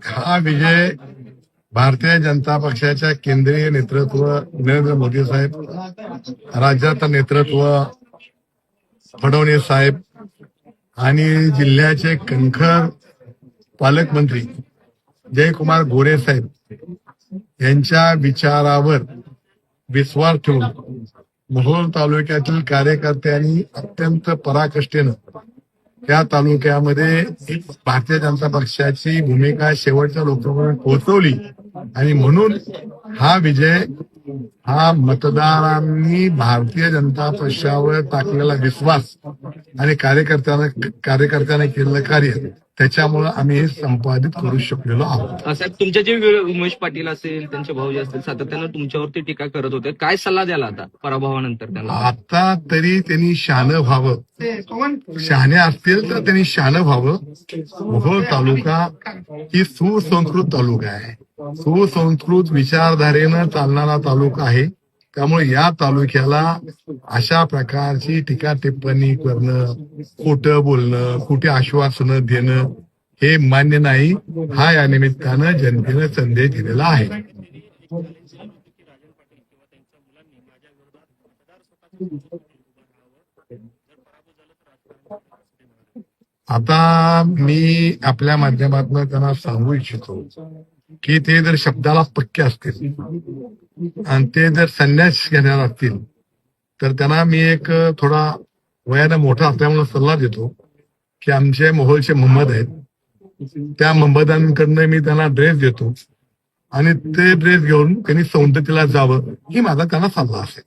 हा विजय भारतीय जनता पक्षाच्या केंद्रीय नेतृत्व नरेंद्र मोदी साहेब, राज्याचं नेतृत्व फडणवीस साहेब आणि जिल्ह्याचे कणखर पालकमंत्री जयकुमार गोरे साहेब यांच्या विचारावर विश्वास ठेवून मोहोळ तालुक्यातील कार्यकर्त्यांनी अत्यंत पराकाष्ठेनं त्या तालुक्यामध्ये भारतीय जनता पक्षाची भूमिका शेवटच्या लोकांपर्यंत पोहोचवली आणि म्हणून हा विजय हा मतदारांनी भारतीय जनता पक्षावर टाकलेला विश्वास आणि कार्यकर्त्यांना केलेलं कार्य त्याच्यामुळे आम्ही हे संपादित करू शकलेलो आहोत. साहेब, तुमचे जे उमेश पाटील असेल, त्यांचे भाऊजी असतील, सातत्यानं तुमच्यावरती टीका करत होते. काय सल्ला द्याला आता पराभवानंतर त्यांना? आता तरी त्यांनी शहाणं व्हावं, शहाणे असतील तर त्यांनी शहाणं व्हावं. मोहोळ तालुका ही सुसंस्कृत तालुका आहे, सुसंस्कृत विचारधारेनं चालणारा तालुका आहे. त्यामुळे या तालुक्याला अशा प्रकारची टीका टिप्पणी करणं, खोटं बोलणं, खोटी आश्वासनं देणं हे मान्य नाही. हा या निमित्तानं जनतेनं संदेश दिलेला आहे. आता मी आपल्या माध्यमातून त्यांना सांगू इच्छितो की ते जर शब्दाला पक्के असतील आणि ते जर संन्यास घेणार असतील तर त्यांना मी एक थोडा वयानं मोठा असल्यामुळे सल्ला देतो की आमचे मोहोळचे मोहम्मद आहेत, त्या मोहम्मदांकडनं मी त्यांना ड्रेस देतो आणि ते ड्रेस घेऊन त्यांनी सौंदर्याला जावं, ही माझा त्यांना सल्ला असेल.